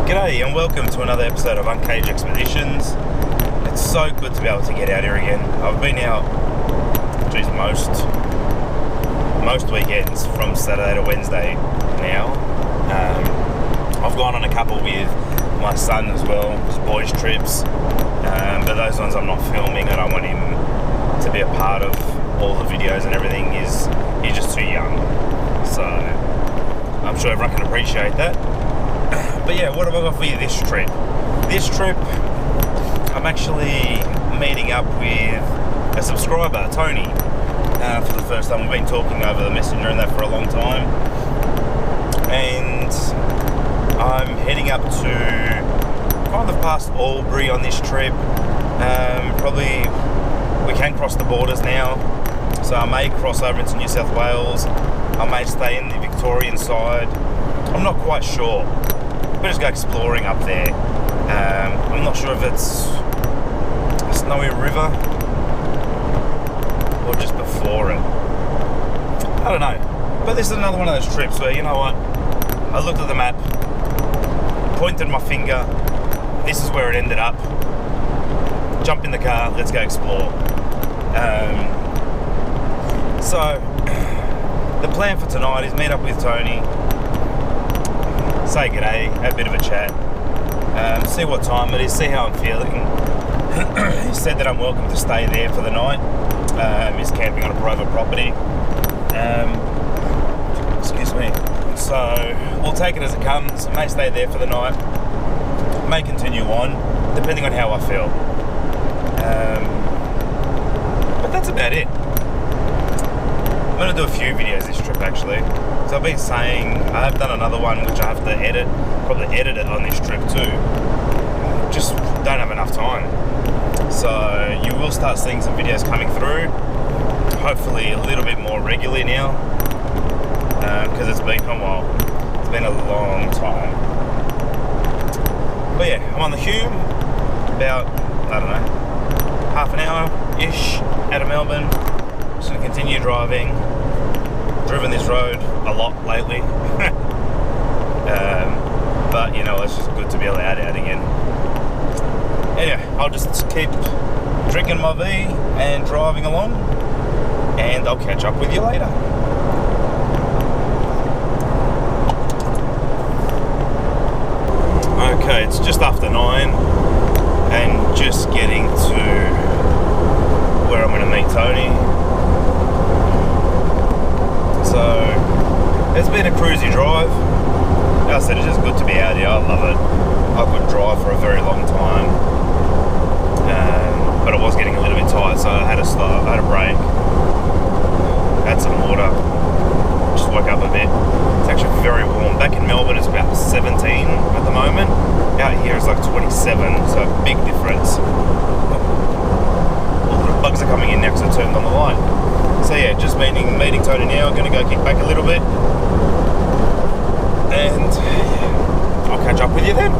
G'day and welcome to another episode of Uncaged Expeditions. It's so good to be able to get out here again. I've been out, most weekends from Saturday to Wednesday now. I've gone on a couple with my son as well, just boys trips. But those ones I'm not filming. I don't want him to be a part of all the videos and everything. He's just too young. So I'm sure everyone can appreciate that. But yeah, what have I got for you this trip? This trip, I'm actually meeting up with a subscriber, Tony, for the first time. We've been talking over the messenger and that for a long time. And I'm heading up to kind of past Albury on this trip. Probably, we can cross the borders now. So I may cross over into New South Wales. I may stay in the Victorian side. I'm not quite sure. We'll just go exploring up there. I'm not sure if it's a Snowy River or just before it. I don't know. But this is another one of those trips where, you know what, I looked at the map, pointed my finger, this is where it ended up. Jump in the car, let's go explore. So the plan for tonight is meet up with Tony, say g'day, have a bit of a chat, see what time it is, see how I'm feeling. He said that I'm welcome to stay there for the night. He's camping on a private property. Excuse me. So we'll take it as it comes. I may stay there for the night, may continue on, depending on how I feel. But that's about it. I'm going to do a few videos this trip actually. So I've been saying, I have done another one which I have to edit, probably edit it on this trip too. Just don't have enough time. So you will start seeing some videos coming through, hopefully a little bit more regularly now, because it's been a while. It's been a long time. But yeah, I'm on the Hume, about, I don't know, half an hour-ish out of Melbourne. Just going to continue driving. Driven this road a lot lately. But you know, it's just good to be allowed out again. Anyway, I'll just keep drinking my V and driving along, and I'll catch up with you later. Okay, it's just after 9 and just getting to where I'm going to meet Tony. So it's been a cruisy drive. As I said, it's just good to be out here. I love it. I could drive for a very long time, but I was getting a little bit tired, so I had to stop. I had a break, had some water, just woke up a bit. It's actually very warm. Back in Melbourne it's about 17 at the moment. Out here it's like 27, so big difference. All the bugs are coming in next to turned on the light. So yeah, just meeting Tony now. I'm going to go kick back a little bit, and I'll catch up with you then.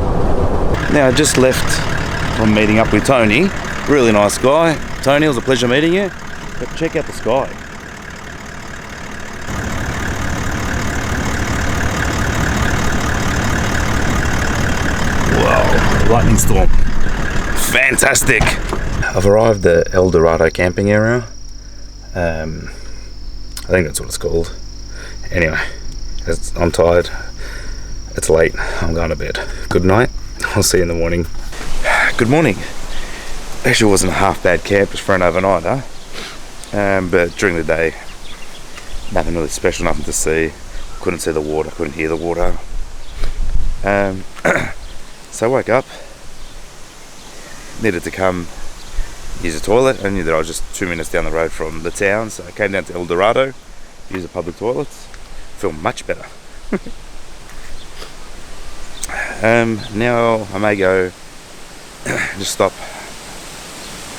Now I just left from meeting up with Tony. Really nice guy. Tony, it was a pleasure meeting you. But check out the sky. Wow, lightning storm. Fantastic. I've arrived at El Dorado camping area. I think that's what it's called. Anyway, I'm tired. It's late. I'm going to bed. Good night. I'll see you in the morning. Good morning. Actually, it wasn't a half bad camp just for an overnighter. But during the day, nothing really special, nothing to see. Couldn't see the water, couldn't hear the water. So I woke up, needed to come use the toilet. I knew that I was just 2 minutes down the road from the town, so I came down to El Dorado, use the public toilets. Feel much better. Now I may go just stop,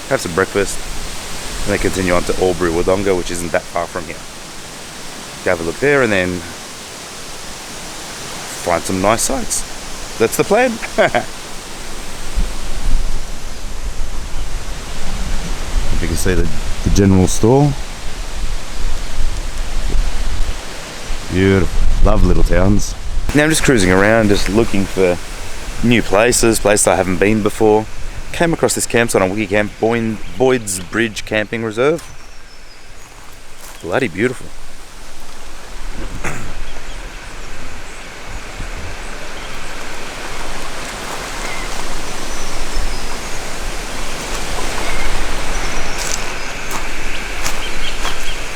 have some breakfast, and then continue on to Albury Wodonga, which isn't that far from here. Go have a look there and then find some nice sights. That's the plan. If you can see the general store. Beautiful. Love little towns. Now I'm just cruising around, just looking for new places I haven't been before. Came across this campsite on Wikicamp, Boyd's Bridge Camping Reserve. Bloody beautiful.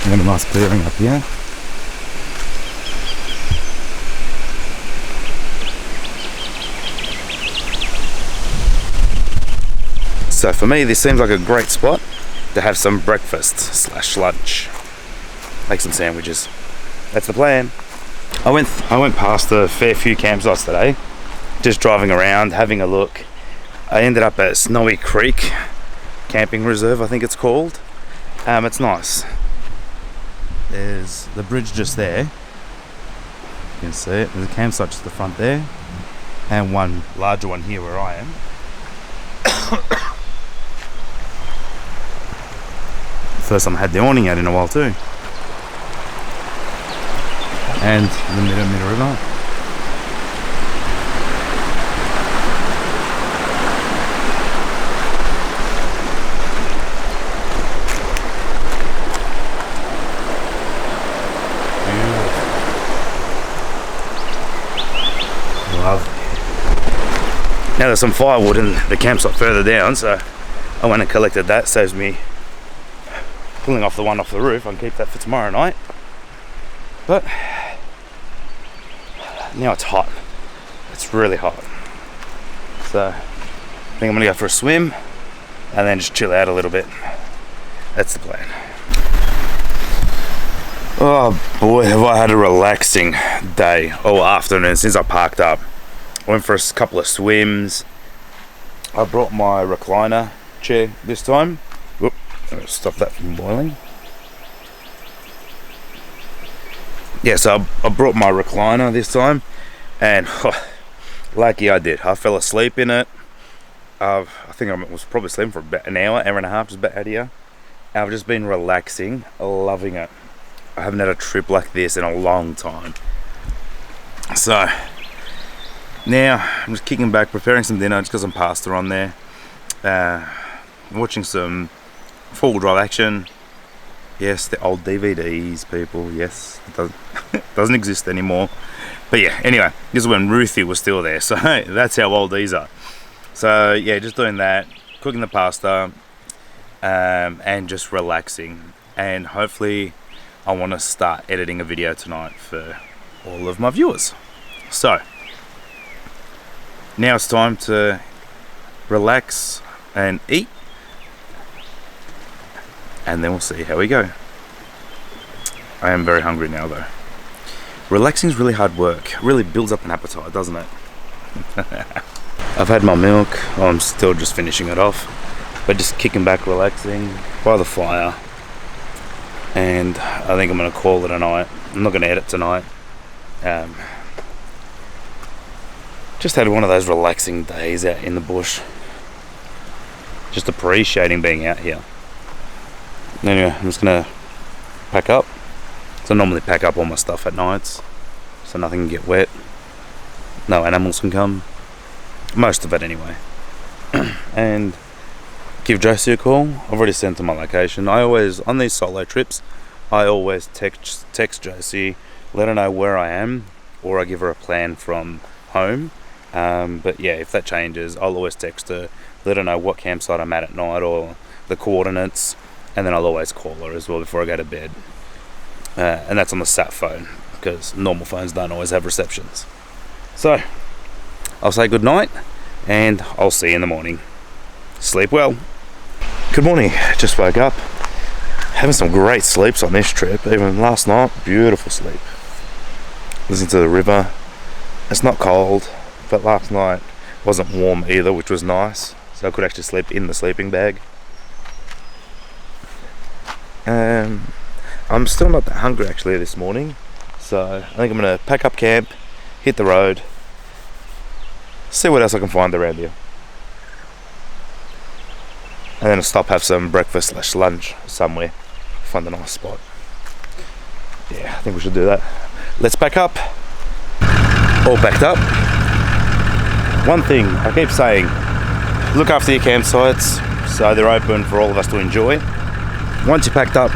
And a nice clearing up here. So for me, this seems like a great spot to have some breakfast / lunch. Make some sandwiches. That's the plan. I went past a fair few campsites today, just driving around, having a look. I ended up at Snowy Creek Camping Reserve, I think it's called. It's nice. There's the bridge just there. You can see it. There's a campsite just at the front there, and one larger one here where I am. First time I had the awning out in a while too. And the Middle River. Now there's some firewood in the campsite further down, so I went and collected that. Saves me pulling off the one off the roof. I can keep that for tomorrow night. But now it's hot. It's really hot. So I think I'm gonna go for a swim and then just chill out a little bit. That's the plan. Oh boy, have I had a relaxing day or afternoon since I parked up. I went for a couple of swims. I brought my recliner chair this time. Whoop, stop that from boiling. Yeah, so I brought my recliner this time, and lucky I did. I fell asleep in it. I think I was probably sleeping for about an hour and a half, just about out of here. I've just been relaxing, loving it. I haven't had a trip like this in a long time. So now I'm just kicking back, preparing some dinner. Just got some pasta on there. Watching some four-wheel drive action. Yes, the old DVDs, people. Yes, it doesn't exist anymore. But yeah, anyway, this is when Ruthie was still there. So that's how old these are. So yeah, just doing that, cooking the pasta, and just relaxing. And hopefully I want to start editing a video tonight for all of my viewers. So now it's time to relax and eat, and then we'll see how we go. I am very hungry now though. Relaxing is really hard work. It really builds up an appetite, doesn't it? I've had my milk. I'm still just finishing it off, but just kicking back, relaxing by the fire. And I think I'm going to call it a night. I'm not going to edit tonight. Just had one of those relaxing days out in the bush. Just appreciating being out here. Anyway, I'm just going to pack up. So I normally pack up all my stuff at nights, so nothing can get wet. No animals can come. Most of it anyway. And give Josie a call. I've already sent her my location. I always, on these solo trips, I always text Josie, let her know where I am, or I give her a plan from home. But yeah, if that changes, I'll always text her, let her know what campsite I'm at night, or the coordinates, and then I'll always call her as well before I go to bed. And that's on the sat phone, because normal phones don't always have receptions. So I'll say good night, and I'll see you in the morning. Sleep well. Good morning. Just woke up. Having some great sleeps on this trip. Even last night, beautiful sleep. Listen to the river. It's not cold, but last night wasn't warm either, which was nice. So I could actually sleep in the sleeping bag. I'm still not that hungry actually this morning. So I think I'm going to pack up camp, hit the road, see what else I can find around here. And then I'll stop, have some breakfast / lunch somewhere. Find a nice spot. Yeah, I think we should do that. Let's pack up. All packed up. One thing I keep saying, look after your campsites so they're open for all of us to enjoy. Once you're packed up,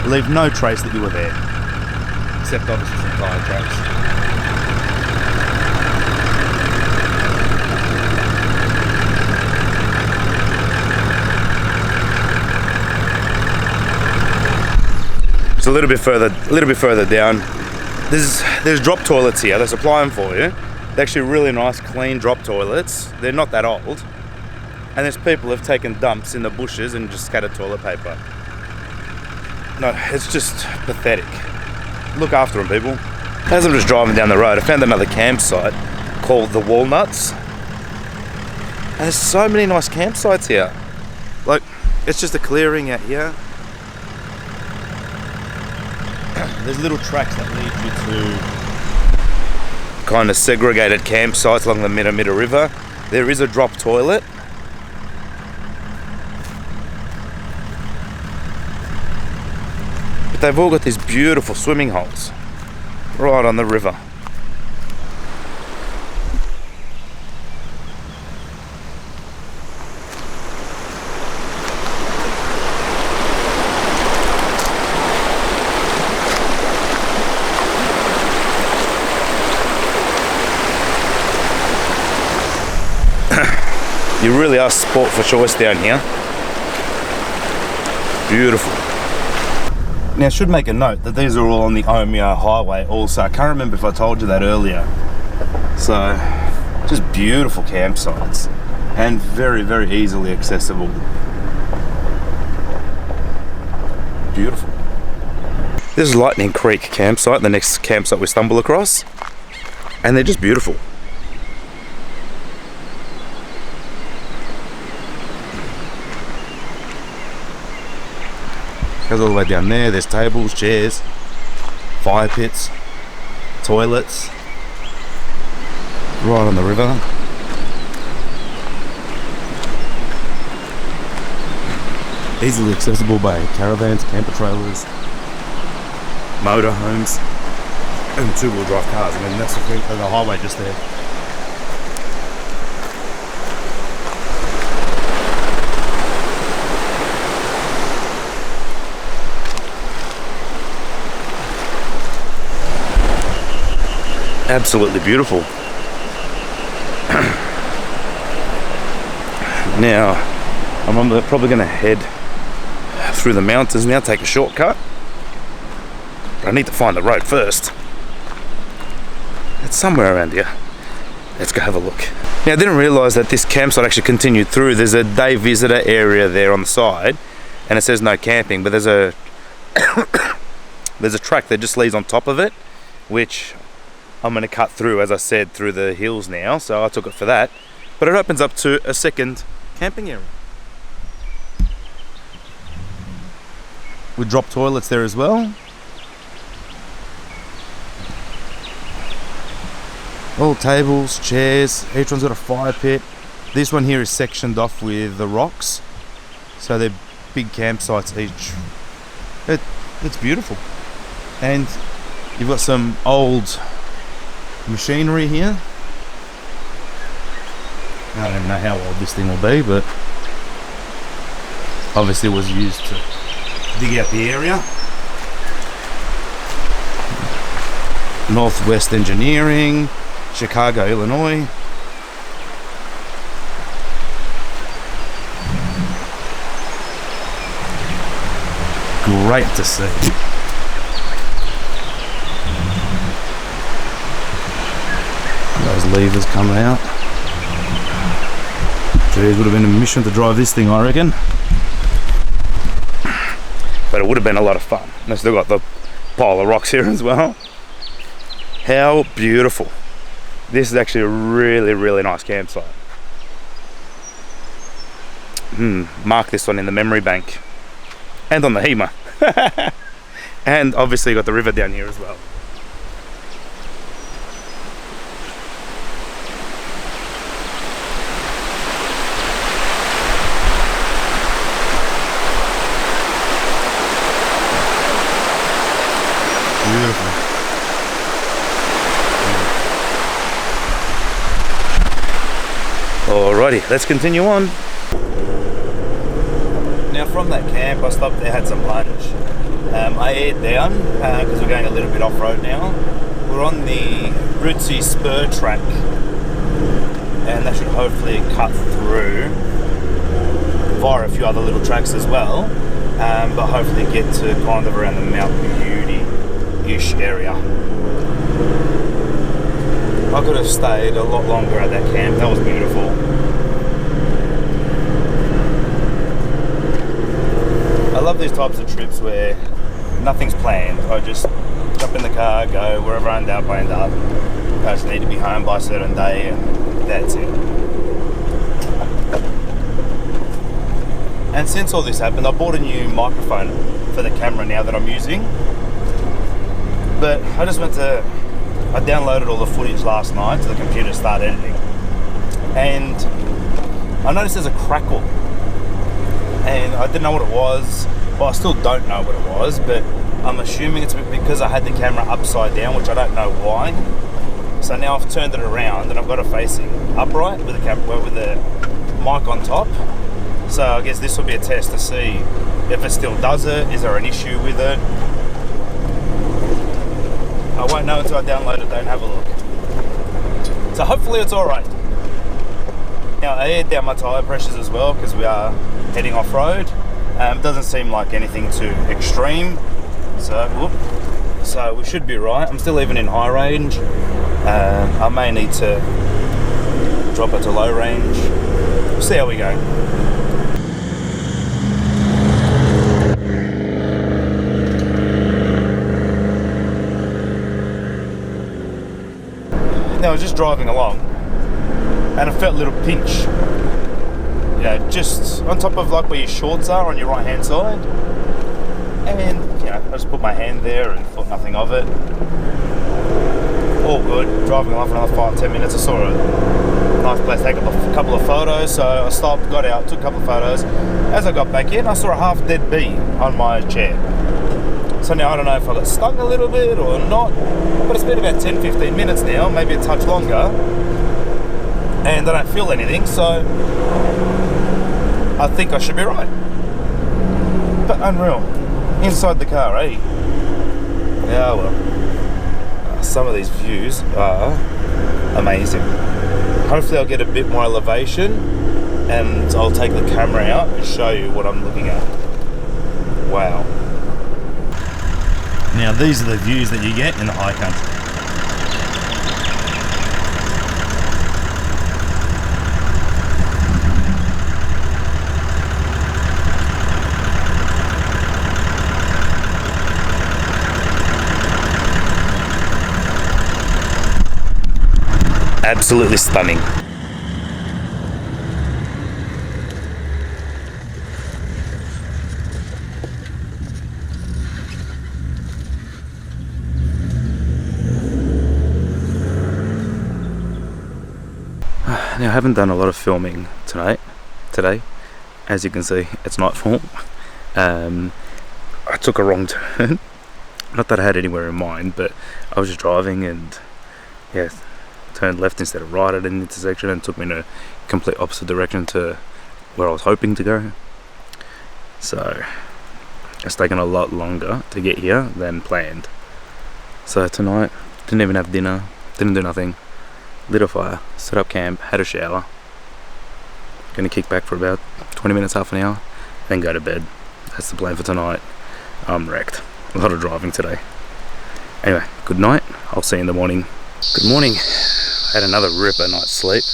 leave no trace that you were there, except obviously some tire tracks. It's a little bit further down. There's drop toilets here. They supply them for you. They're actually really nice, clean drop toilets. They're not that old. And there's people who've taken dumps in the bushes and just scattered toilet paper. No, it's just pathetic. Look after them, people. As I'm just driving down the road, I found another campsite called the Walnuts. And there's so many nice campsites here. Like, it's just a clearing out here. There's little tracks that lead you to kind of segregated campsites along the Mitta River. There is a drop toilet. But they've all got these beautiful swimming holes right on the river. You really are sport for choice down here. Beautiful. Now I should make a note that these are all on the Omea Highway also. I can't remember if I told you that earlier. So, just beautiful campsites and very, very easily accessible. Beautiful. This is Lightning Creek campsite, the next campsite we stumble across. And they're just beautiful. Goes all the way down there. There's tables, chairs, fire pits, toilets, right on the river. Easily accessible by caravans, camper trailers, motorhomes, and two-wheel drive cars. I mean, that's the highway just there. Absolutely beautiful. Now, I'm probably going to head through the mountains now, take a shortcut. But I need to find the road first. It's somewhere around here. Let's go have a look. Now, I didn't realise that this campsite actually continued through. There's a day visitor area there on the side, and it says no camping, but there's a there's a track that just leads on top of it, which I'm going to cut through, as I said, through the hills now, so I took it for that. But it opens up to a second camping area. With drop toilets there as well. All tables, chairs, each one's got a fire pit. This one here is sectioned off with the rocks, so they're big campsites each. It's beautiful. And you've got some old machinery here. I don't even know how old this thing will be, but obviously it was used to dig out the area. Northwest Engineering, Chicago, Illinois. Great to see. Those levers coming out. Geez, would have been a mission to drive this thing, I reckon. But it would have been a lot of fun. They've still got the pile of rocks here as well. How beautiful. This is actually a really, really nice campsite. Mark this one in the memory bank. And on the HEMA. And obviously you got the river down here as well. Beautiful. Alrighty, let's continue on. Now from that camp, I stopped there, had some lunch. I aired down because we're going a little bit off-road now. We're on the Rootsy Spur track, and that should hopefully cut through via a few other little tracks as well, but hopefully get to kind of around the Mount Beauty-ish area. I could have stayed a lot longer at that camp. That was beautiful. I love these types of trips where nothing's planned. I just jump in the car, go wherever I end up, I end up. I just need to be home by a certain day, and that's it. And since all this happened, I bought a new microphone for the camera now that I'm using. But I downloaded all the footage last night to the computer to start editing. And I noticed there's a crackle. And I didn't know what it was. Well, I still don't know what it was, but I'm assuming it's because I had the camera upside down, which I don't know why. So now I've turned it around and I've got it facing upright with the mic on top. So I guess this will be a test to see if it still does it. Is there an issue with it? I won't know until I download it though and have a look. So hopefully it's alright. Now I aired down my tyre pressures as well because we are heading off-road. It doesn't seem like anything too extreme. So we should be right. I'm still even in high range. I may need to drop it to low range. We'll see how we go. Now I was just driving along and I felt a little pinch, you know, just on top of like where your shorts are on your right hand side, and you know, I just put my hand there and thought nothing of it. All good. Driving along for another 5-10 minutes. I saw a nice place to take a couple of photos, so I stopped, got out, took a couple of photos. As I got back in, I saw a half dead bee on my chair. So now I don't know if I got stung a little bit or not, but it's been about 10-15 minutes now, maybe a touch longer, and I don't feel anything, so I think I should be right. But unreal. Inside the car, eh? Yeah, well, some of these views are amazing. Hopefully I'll get a bit more elevation and I'll take the camera out and show you what I'm looking at. Wow. Now these are the views that you get in the high country. Absolutely stunning. Now I haven't done a lot of filming today. As you can see, it's nightfall. I took a wrong turn. Not that I had anywhere in mind, but I was just driving and yeah, turned left instead of right at an intersection and took me in a complete opposite direction to where I was hoping to go. So it's taken a lot longer to get here than planned. So tonight, didn't even have dinner, didn't do nothing. Lit a fire, set up camp, had a shower. Gonna kick back for about 20 minutes, half an hour, then go to bed. That's the plan for tonight. I'm wrecked. A lot of driving today. Anyway, good night. I'll see you in the morning. Good morning. I had another ripper night's sleep.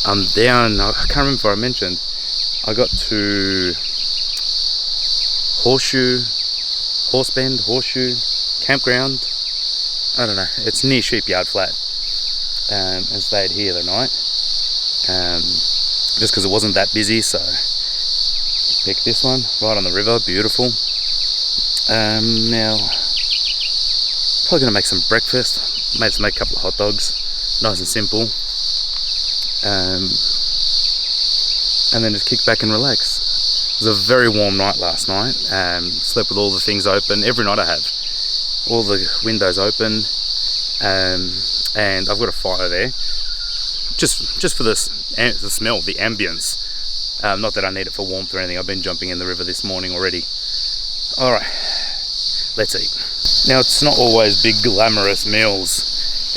I'm down, I can't remember if I mentioned, I got to Horseshoe campground. I don't know, it's near Sheepyard Flat, and stayed here the night, just because it wasn't that busy, so picked this one, right on the river, beautiful. Now, probably going to make some breakfast, maybe just make a couple of hot dogs, nice and simple, and then just kick back and relax. It was a very warm night last night, slept with all the things open, every night I have. All the windows open, and I've got a fire there just for the smell, the ambience. Not that I need it for warmth or anything. I've been jumping in the river this morning already. All right, let's eat. Now, it's not always big glamorous meals,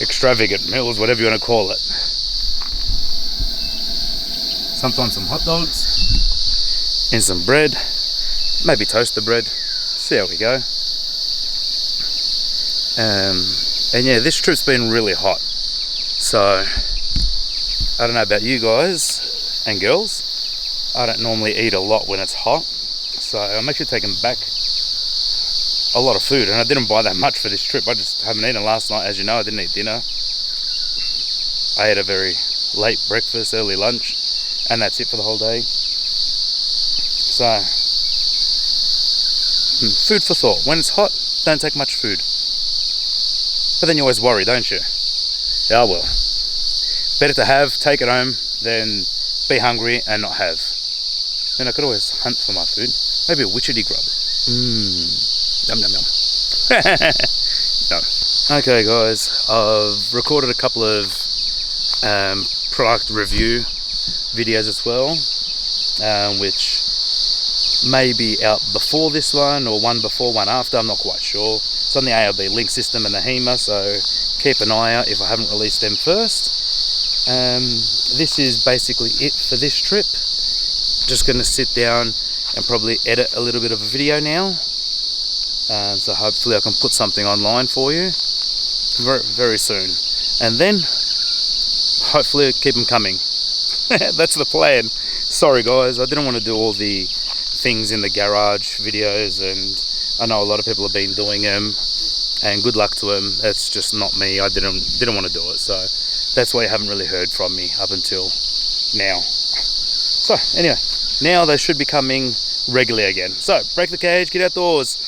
extravagant meals, whatever you want to call it. Sometimes some hot dogs and some bread, maybe toast the bread, see how we go. And yeah, this trip's been really hot, so I don't know about you guys and girls, I don't normally eat a lot when it's hot, so I'm actually taking back a lot of food, and I didn't buy that much for this trip. I just haven't eaten last night. As you know, I didn't eat dinner. I ate a very late breakfast, early lunch, and that's it for the whole day. So, food for thought. When it's hot, don't take much food. But then you always worry, don't you? Yeah, well, better to have, take it home, than be hungry and not have. And I could always hunt for my food. Maybe a witchetty grub. Yum, yum, yum. No. Okay, guys, I've recorded a couple of product review videos as well, which may be out before this one, or one before, one after, I'm not quite sure. It's on the ALB link system and the HEMA, so keep an eye out if I haven't released them first. This is basically it for this trip. Just going to sit down and probably edit a little bit of a video now. So hopefully I can put something online for you very, very soon. And then hopefully keep them coming. That's the plan. Sorry guys, I didn't want to do all the things in the garage videos, and I know a lot of people have been doing them, and good luck to them. That's just not me. I didn't want to do it, so that's why you haven't really heard from me up until now. So anyway, now they should be coming regularly again. So break the cage, get outdoors.